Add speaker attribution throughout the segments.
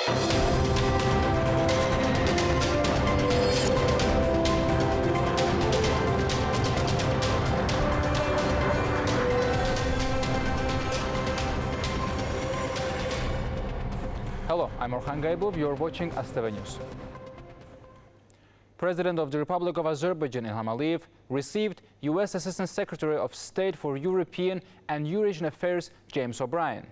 Speaker 1: Hello, I'm Orhan Gaybov. You're watching AzTV News. President of the Republic of Azerbaijan, Ilham received U.S. Assistant Secretary of State for European and Eurasian Affairs, James O'Brien.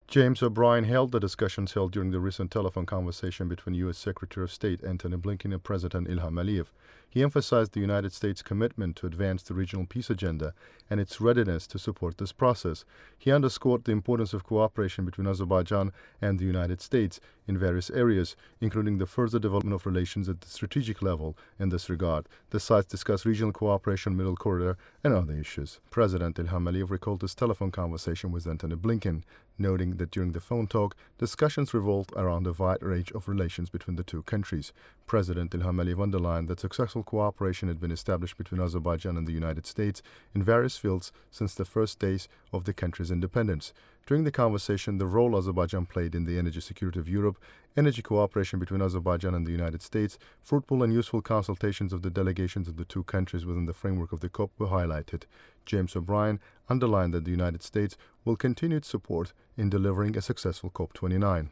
Speaker 2: James O'Brien held the discussions held during the recent telephone conversation between U.S. Secretary of State Antony Blinken and President Ilham. He emphasized the United States' commitment to advance the regional peace agenda and its readiness to support this process. He underscored the importance of cooperation between Azerbaijan and the United States in various areas, including the further development of relations at the strategic level in this regard. The sides discussed regional cooperation, Middle Corridor, and other issues. President Ilham recalled his telephone conversation with Antony Blinken, noting that during the phone talk, discussions revolved around a wide range of relations between the two countries. President Ilham underlined that successful cooperation had been established between Azerbaijan and the United States in various fields since the first days of the country's independence. During the conversation, the role Azerbaijan played in the energy security of Europe, energy cooperation between Azerbaijan and the United States, fruitful and useful consultations of the delegations of the two countries within the framework of the COP were highlighted. James O'Brien underlined that the United States will continue its support in delivering a successful COP29.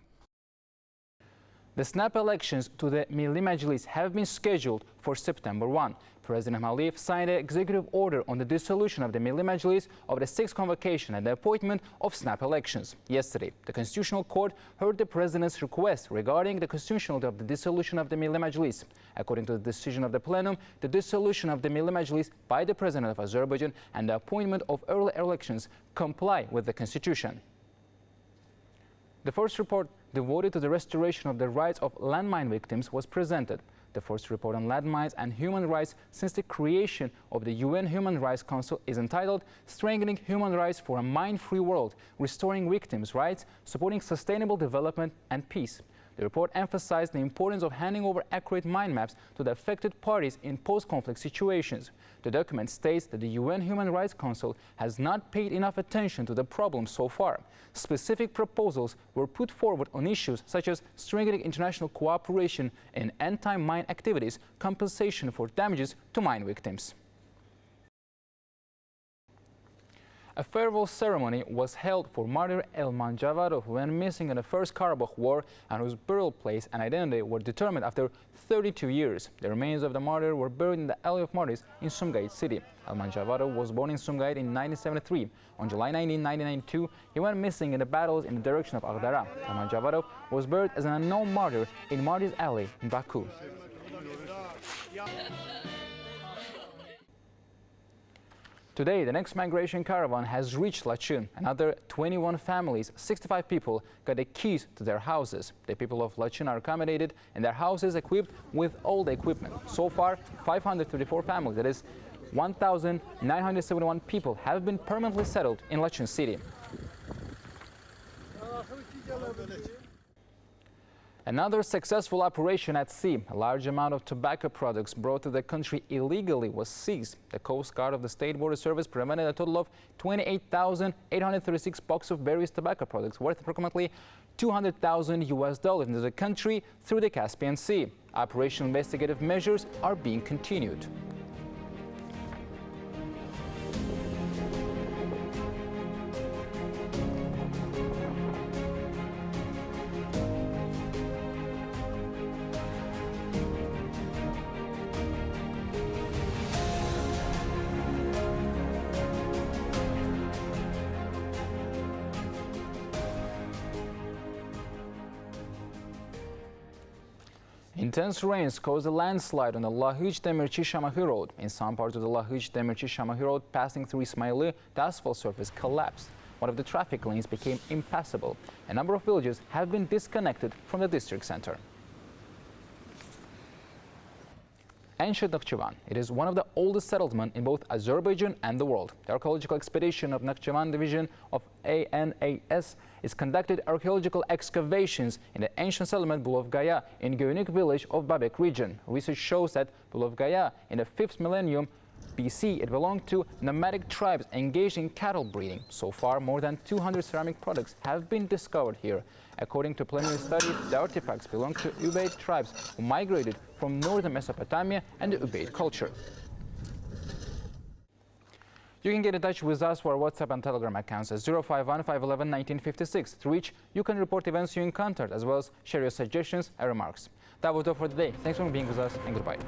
Speaker 1: The snap elections to the Milli Meclis have been scheduled for September 1. President Aliyev signed an executive order on the dissolution of the Milli Meclis of the 6th convocation and the appointment of snap elections. Yesterday, the Constitutional Court heard the President's request regarding the constitutionality of the dissolution of the Milli Meclis. According to the decision of the plenum, the dissolution of the Milli Meclis by the President of Azerbaijan and the appointment of early elections comply with the Constitution. The first report devoted to the restoration of the rights of landmine victims was presented. The first report on landmines and human rights since the creation of the UN Human Rights Council is entitled Strengthening Human Rights for a Mine-Free World, Restoring Victims' Rights, Supporting Sustainable Development and Peace. The report emphasized the importance of handing over accurate mine maps to the affected parties in post-conflict situations. The document states that the UN Human Rights Council has not paid enough attention to the problem so far. Specific proposals were put forward on issues such as strengthening international cooperation in anti-mine activities, compensation for damages to mine victims. A farewell ceremony was held for martyr Elman Javarov, who went missing in the First Karabakh War and whose burial place and identity were determined after 32 years. The remains of the martyr were buried in the Alley of Martyrs in Sumgayit city. Elman Javarov was born in Sumgayit in 1973. On July 19, 1992, he went missing in the battles in the direction of Aghdara. Elman Javarov was buried as an unknown martyr in Martyrs Alley in Baku. Today, the next migration caravan has reached Lachin. Another 21 families, 65 people, got the keys to their houses. The people of Lachin are accommodated in their houses equipped with all the equipment. So far, 534 families, that is 1,971 people, have been permanently settled in Lachin city. Another successful operation at sea. A large amount of tobacco products brought to the country illegally was seized. The Coast Guard of the State Border Service prevented a total of 28,836 boxes of various tobacco products worth approximately $200,000 into the country through the Caspian Sea. Operational investigative measures are being continued. Intense rains caused a landslide on the Lahij-Demirci-Shamahi Road. In some parts of the Lahij-Demirci-Shamahi Road passing through Ismaili, the asphalt surface collapsed. One of the traffic lanes became impassable. A number of villages have been disconnected from the district center. Ancient Nakhchivan. It is one of the oldest settlements in both Azerbaijan and the world. The archaeological expedition of Nakhchivan division of ANAS is conducted archaeological excavations in the ancient settlement Bulovgaya in Göynik village of Babek region. Research shows that Bulovgaya in the 5th millennium BC, it belonged to nomadic tribes engaged in cattle breeding. So far, more than 200 ceramic products have been discovered here. According to preliminary studies, the artifacts belong to Ubaid tribes who migrated from northern Mesopotamia and the Ubaid culture. You can get in touch with us for our WhatsApp and Telegram accounts at 051-511-1956, through which you can report events you encountered, as well as share your suggestions and remarks. That was all for today. Thanks for being with us, and goodbye.